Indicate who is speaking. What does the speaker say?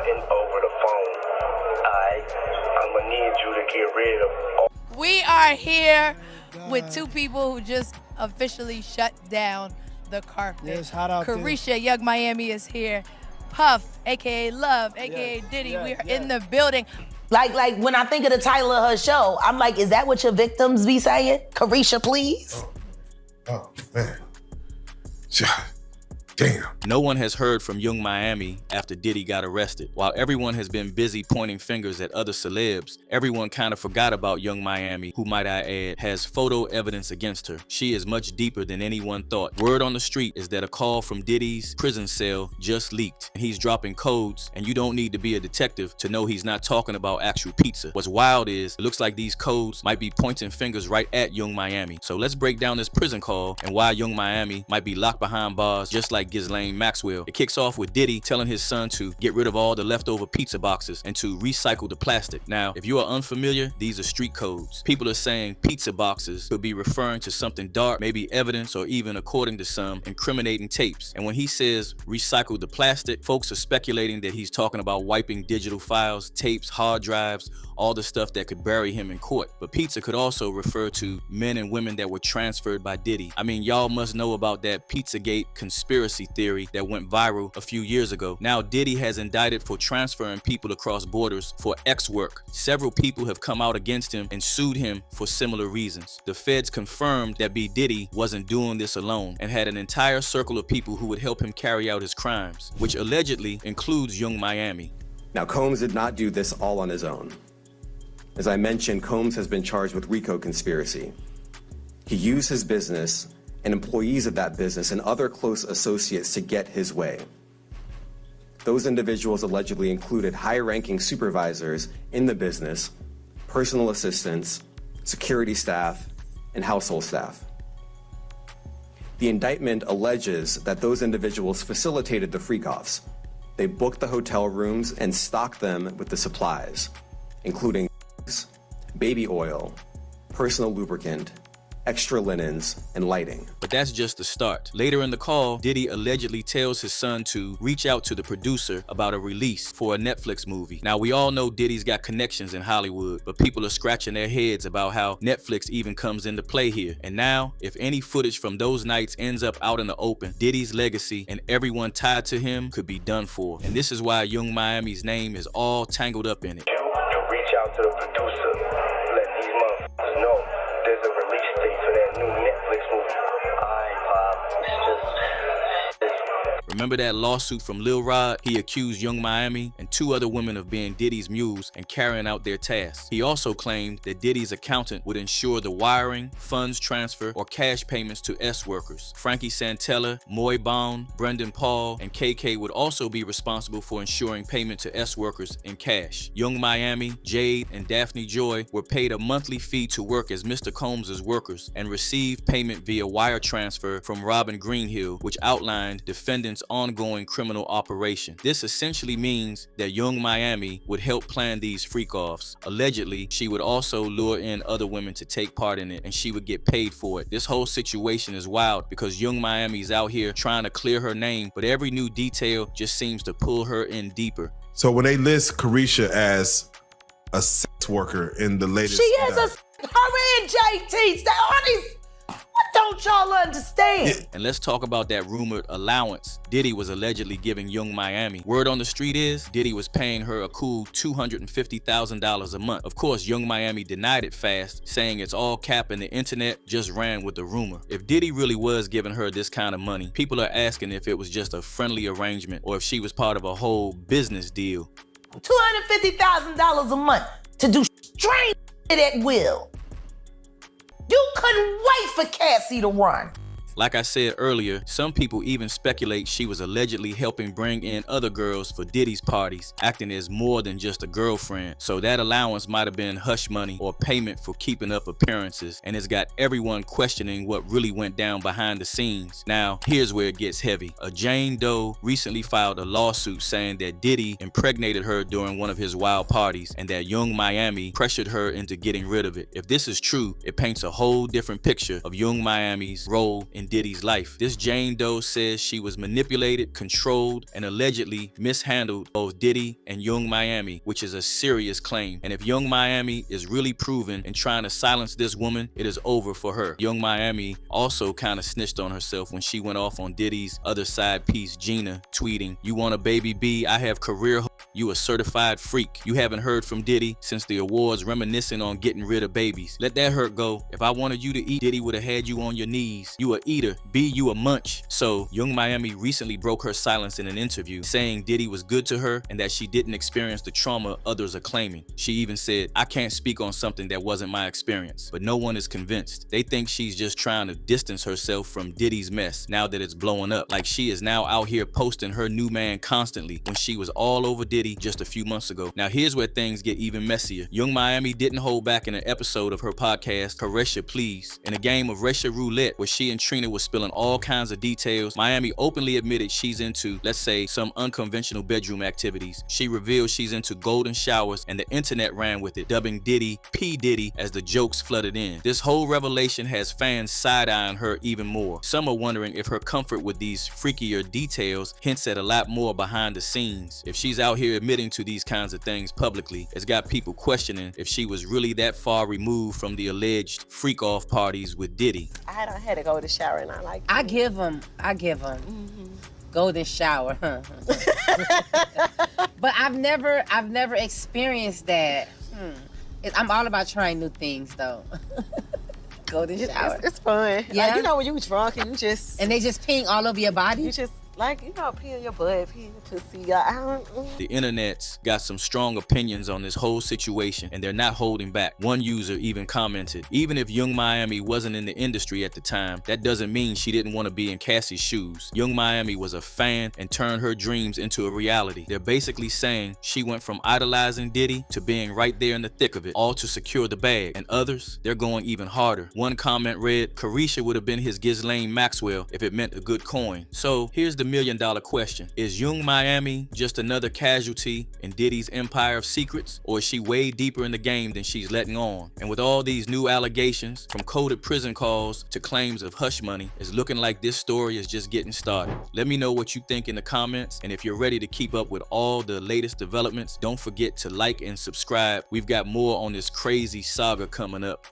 Speaker 1: talking over the phone. I'm gonna need you to get rid of all.
Speaker 2: We are here with two people who just officially shut down the carpet.
Speaker 3: Yeah, it's hot out there.
Speaker 2: Carisha, Young Miami is here. Puff, aka Love, aka Diddy, we are in the building.
Speaker 4: Like when I think of the title of her show, I'm like, is that what your victims be saying? Carisha, please?
Speaker 5: Oh man. Damn.
Speaker 6: No one has heard from Young Miami after Diddy got arrested. While everyone has been busy pointing fingers at other celebs, everyone kind of forgot about Young Miami, who, might I add, has photo evidence against her. She is much deeper than anyone thought. Word on the street is that a call from Diddy's prison cell just leaked. He's dropping codes, and you don't need to be a detective to know he's not talking about actual pizza. What's wild is, it looks like these codes might be pointing fingers right at Young Miami. So let's break down this prison call and why Young Miami might be locked behind bars just like Ghislaine Maxwell. It kicks off with Diddy telling his son to get rid of all the leftover pizza boxes and to recycle the plastic. Now, if you are unfamiliar, these are street codes. People are saying pizza boxes could be referring to something dark, maybe evidence or even, according to some, incriminating tapes. And when he says recycle the plastic, folks are speculating that he's talking about wiping digital files, tapes, hard drives, all the stuff that could bury him in court. But pizza could also refer to men and women that were transferred by Diddy. I mean, y'all must know about that Pizzagate conspiracy theory that went viral a few years ago. Now Diddy has indicted for transferring people across borders for X work. Several people have come out against him and sued him for similar reasons. The feds confirmed that B. Diddy wasn't doing this alone and had an entire circle of people who would help him carry out his crimes, which allegedly includes Young Miami.
Speaker 7: Now, Combs did not do this all on his own. As I mentioned, Combs has been charged with RICO conspiracy. He used his business and employees of that business and other close associates to get his way. Those individuals allegedly included high-ranking supervisors in the business, personal assistants, security staff, and household staff. The indictment alleges that those individuals facilitated the freak-offs. They booked the hotel rooms and stocked them with the supplies, including baby oil, personal lubricant, extra linens, and lighting.
Speaker 6: But that's just the start. Later in the call, Diddy allegedly tells his son to reach out to the producer about a release for a Netflix movie. Now, we all know Diddy's got connections in Hollywood, but people are scratching their heads about how Netflix even comes into play here. And now, if any footage from those nights ends up out in the open, Diddy's legacy and everyone tied to him could be done for. And this is why Young Miami's name is all tangled up in it.
Speaker 1: You to reach out to the producer, let these motherfuckers know there's a release date for that new Netflix movie. Alright, Pop, it's just...
Speaker 6: Remember that lawsuit from Lil Rod? He accused Young Miami and two other women of being Diddy's mules and carrying out their tasks. He also claimed that Diddy's accountant would ensure the wiring, funds transfer, or cash payments to S workers. Frankie Santella, Moy Bond, Brendan Paul, and KK would also be responsible for ensuring payment to S workers in cash. Young Miami, Jade, and Daphne Joy were paid a monthly fee to work as Mr. Combs' workers and received payment via wire transfer from Robin Greenhill, which outlined defendants' ongoing criminal operation. This essentially means that Young Miami would help plan these freak-offs. Allegedly, she would also lure in other women to take part in it, and she would get paid for it. This whole situation is wild because Young Miami's out here trying to clear her name, but every new detail just seems to pull her in deeper.
Speaker 5: So when they list Carisha as a sex worker in the latest...
Speaker 4: She is her and JT. All these... What don't y'all understand?
Speaker 5: Yeah.
Speaker 6: And let's talk about that rumored allowance Diddy was allegedly giving Young Miami. Word on the street is Diddy was paying her a cool $250,000 a month. Of course, Young Miami denied it fast, saying it's all cap and the internet just ran with the rumor. If Diddy really was giving her this kind of money, people are asking if it was just a friendly arrangement or if she was part of a whole business deal.
Speaker 4: $250,000 a month to do strange at will. You couldn't wait for Cassie to run.
Speaker 6: Like I said earlier, some people even speculate she was allegedly helping bring in other girls for Diddy's parties, acting as more than just a girlfriend. So that allowance might have been hush money or payment for keeping up appearances, and it's got everyone questioning what really went down behind the scenes. Now, here's where it gets heavy. A Jane Doe recently filed a lawsuit saying that Diddy impregnated her during one of his wild parties and that Young Miami pressured her into getting rid of it. If this is true, it paints a whole different picture of Young Miami's role in in Diddy's life. This Jane Doe says she was manipulated, controlled, and allegedly mishandled both Diddy and Young Miami, which is a serious claim. And if Young Miami is really proven and trying to silence this woman, it is over for her. Young Miami also kind of snitched on herself when she went off on Diddy's other side piece, Gina, tweeting, "You want a baby B? I have career. You a certified freak. You haven't heard from Diddy since the awards, reminiscing on getting rid of babies. Let that hurt go. If I wanted you to eat, Diddy would have had you on your knees. You a eater. B, you a munch." So Young Miami recently broke her silence in an interview, saying Diddy was good to her and that she didn't experience the trauma others are claiming. She even said, "I can't speak on something that wasn't my experience." But no one is convinced. They think she's just trying to distance herself from Diddy's mess now that it's blowing up. Like she is now out here posting her new man constantly when she was all over Diddy just a few months ago. Now here's where things get even messier. Young Miami didn't hold back in an episode of her podcast, Caresha Please. In a game of Resha Roulette where she and Trina was spilling all kinds of details, Miami openly admitted she's into, let's say, some unconventional bedroom activities. She revealed she's into golden showers, and the internet ran with it, dubbing Diddy P. Diddy as the jokes flooded in. This whole revelation has fans side-eyeing her even more. Some are wondering if her comfort with these freakier details hints at a lot more behind the scenes. If she's out here admitting to these kinds of things publicly, it's got people questioning if she was really that far removed from the alleged freak-off parties with Diddy.
Speaker 3: I don't had to go to shower and I like it.
Speaker 8: I give them golden shower. But I've never experienced that. I'm all about trying new things though. Golden shower.
Speaker 3: It's fun.
Speaker 8: Yeah.
Speaker 3: Like, you know, when you drunk and you just...
Speaker 8: And they just ping all over your body?
Speaker 3: You just, like, you know, pee in your butt, pee in your pussy. I don't...
Speaker 6: The internet's got some strong opinions on this whole situation, and they're not holding back. One user even commented, "Even if Young Miami wasn't in the industry at the time, that doesn't mean she didn't want to be in Cassie's shoes. Young Miami was a fan and turned her dreams into a reality." They're basically saying she went from idolizing Diddy to being right there in the thick of it, all to secure the bag. And others, they're going even harder. One comment read, "Caresha would have been his Ghislaine Maxwell if it meant a good coin." So here's the million-dollar question. Is Young Miami just another casualty in Diddy's empire of secrets, or is she way deeper in the game than she's letting on? And with all these new allegations, from coded prison calls to claims of hush money, it's looking like this story is just getting started. Let me know what you think in the comments, and if you're ready to keep up with all the latest developments, don't forget to like and subscribe. We've got more on this crazy saga coming up.